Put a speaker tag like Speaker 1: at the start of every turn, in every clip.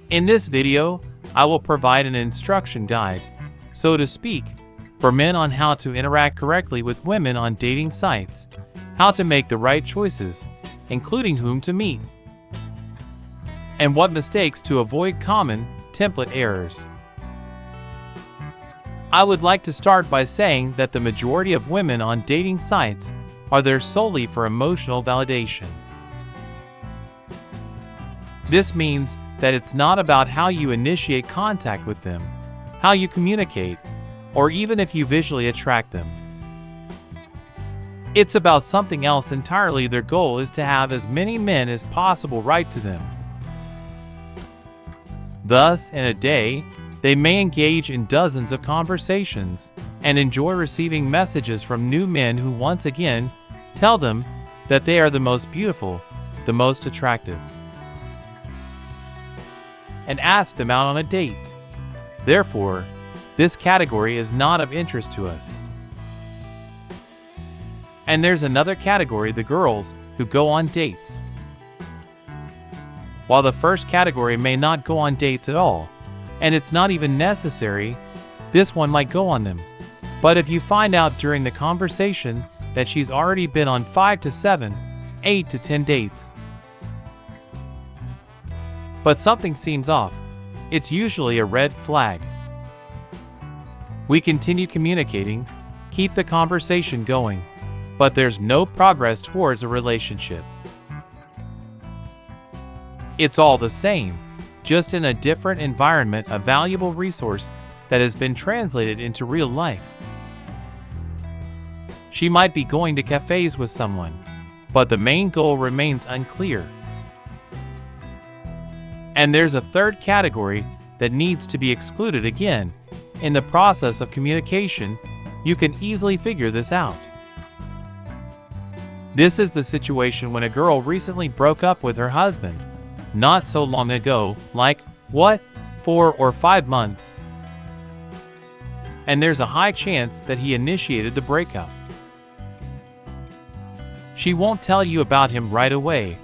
Speaker 1: In this video, I will provide an instruction guide, so to speak, for men on how to interact correctly with women on dating sites, how to make the right choices, including whom to meet, and what mistakes to avoid common template errors. I would like to start by saying that the majority of women on dating sites are there solely for emotional validation. This means that it's not about how you initiate contact with them, how you communicate, or even if you visually attract them. It's about something else entirely. Their goal is to have as many men as possible write to them. Thus, in a day, they may engage in dozens of conversations and enjoy receiving messages from new men who once again tell them that they are the most beautiful, the most attractive, and ask them out on a date. Therefore, this category is not of interest to us. And there's another category, the girls who go on dates. While the first category may not go on dates at all, and it's not even necessary, this one might go on them. But if you find out during the conversation that she's already been on 5 to 7, 8 to 10 dates, but something seems off, it's usually a red flag. We continue communicating, keep the conversation going, but there's no progress towards a relationship. It's all the same, just in a different environment, a valuable resource that has been translated into real life. She might be going to cafes with someone, but the main goal remains unclear. And there's a third category that needs to be excluded again. In the process of communication, you can easily figure this out. This is the situation when a girl recently broke up with her husband, not so long ago, like, 4 or 5 months. And there's a high chance that he initiated the breakup. She won't tell you about him right away,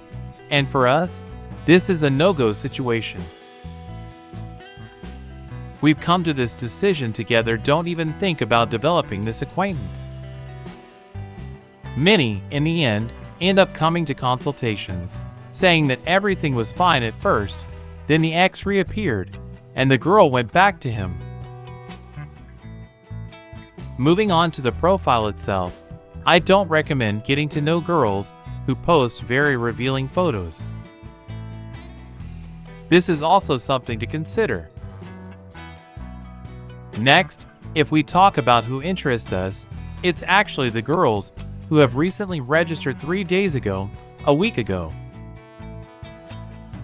Speaker 1: and for us, this is a no-go situation. We've come to this decision together. Don't even think about developing this acquaintance. Many, in the end up coming to consultations, saying that everything was fine at first, then the ex reappeared, and the girl went back to him. Moving on to the profile itself, I don't recommend getting to know girls who post very revealing photos. This is also something to consider. Next, if we talk about who interests us, it's actually the girls who have recently registered 3 days ago, a week ago.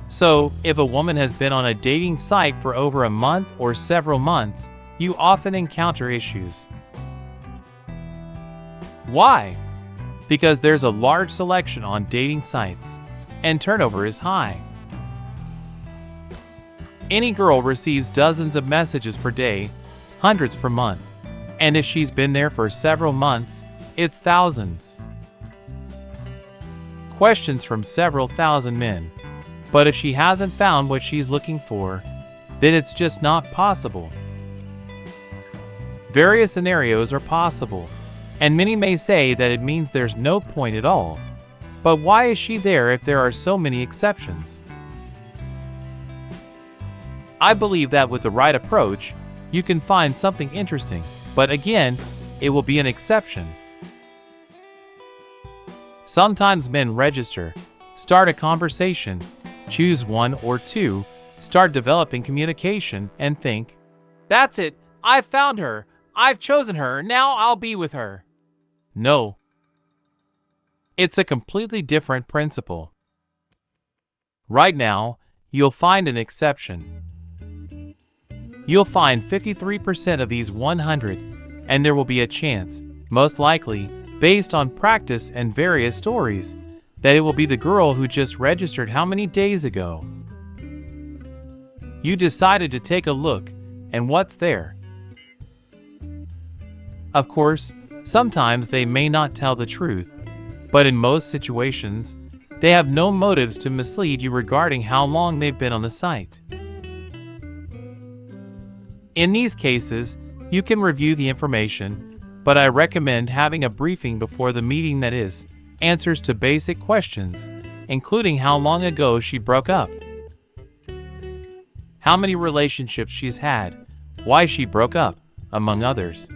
Speaker 1: So, if a woman has been on a dating site for over a month or several months, you often encounter issues. Why? Because there's a large selection on dating sites, and turnover is high. Any girl receives dozens of messages per day, hundreds per month, and if she's been there for several months, it's thousands. Questions from several thousand men. But if she hasn't found what she's looking for, then it's just not possible. Various scenarios are possible, and many may say that it means there's no point at all. But why is she there if there are so many exceptions? I believe that with the right approach, you can find something interesting, but again, it will be an exception. Sometimes men register, start a conversation, choose 1 or 2, start developing communication, and think, "That's it, I've found her, I've chosen her, now I'll be with her." No. It's a completely different principle. Right now, you'll find an exception. You'll find 53% of these 100, and there will be a chance, most likely, based on practice and various stories, that it will be the girl who just registered how many days ago. You decided to take a look, and what's there? Of course, sometimes they may not tell the truth, but in most situations, they have no motives to mislead you regarding how long they've been on the site. In these cases, you can review the information, but I recommend having a briefing before the meeting, that is, answers to basic questions, including how long ago she broke up, how many relationships she's had, why she broke up, among others.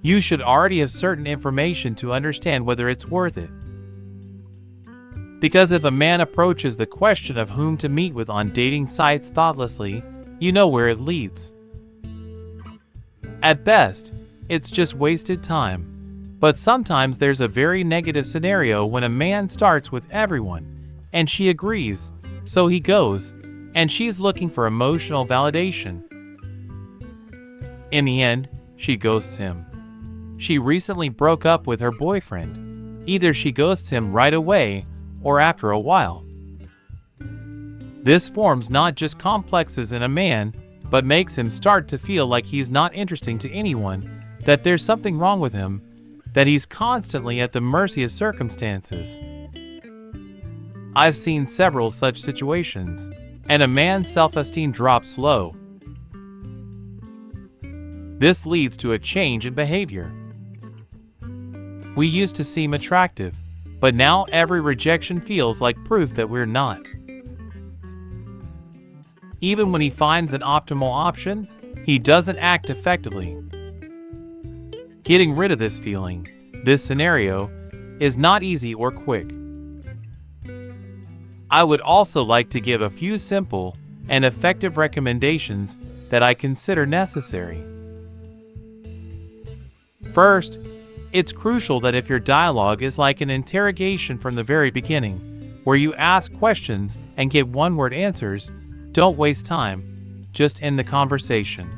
Speaker 1: You should already have certain information to understand whether it's worth it. Because if a man approaches the question of whom to meet with on dating sites thoughtlessly, you know where it leads. At best, it's just wasted time. But sometimes there's a very negative scenario when a man starts with everyone, and she agrees, so he goes, and she's looking for emotional validation. In the end, she ghosts him. She recently broke up with her boyfriend. Either she ghosts him right away or after a while. This forms not just complexes in a man, but makes him start to feel like he's not interesting to anyone, that there's something wrong with him, that he's constantly at the mercy of circumstances. I've seen several such situations, and a man's self-esteem drops low. This leads to a change in behavior. We used to seem attractive, but now every rejection feels like proof that we're not. Even when he finds an optimal option, he doesn't act effectively. Getting rid of this feeling, this scenario, is not easy or quick. I would also like to give a few simple and effective recommendations that I consider necessary. First, it's crucial that if your dialogue is like an interrogation from the very beginning, where you ask questions and get one-word answers, don't waste time, just end the conversation.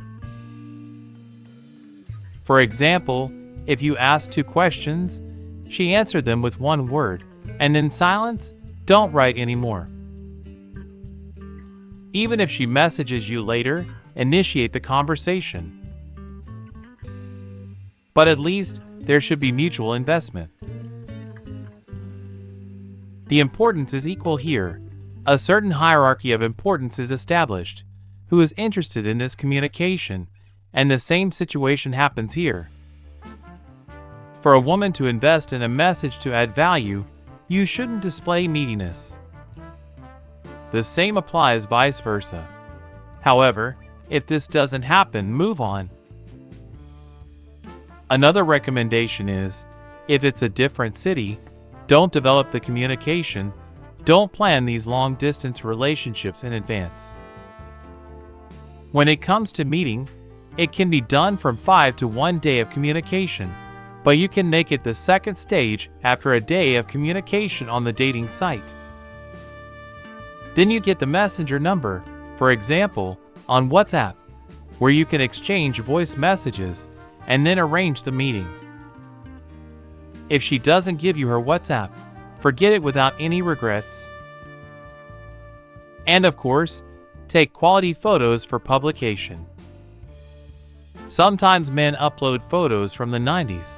Speaker 1: For example, if you ask 2 questions, she answered them with 1 word, and in silence, don't write anymore. Even if she messages you later, initiate the conversation. But at least, there should be mutual investment. The importance is equal here. A certain hierarchy of importance is established. Who is interested in this communication? And the same situation happens here. For a woman to invest in a message to add value, you shouldn't display neediness. The same applies vice versa. However, if this doesn't happen, move on. Another recommendation is, if it's a different city, don't develop the communication. Don't plan these long-distance relationships in advance. When it comes to meeting, it can be done from 5 to 1 day of communication, but you can make it the second stage after a day of communication on the dating site. Then you get the messenger number, for example, on WhatsApp, where you can exchange voice messages and then arrange the meeting. If she doesn't give you her WhatsApp, forget it without any regrets. And of course, take quality photos for publication. Sometimes men upload photos from the 90s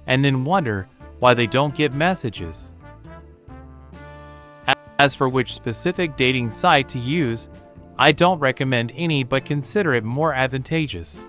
Speaker 1: and then wonder why they don't get messages. As for which specific dating site to use, I don't recommend any, but consider it more advantageous.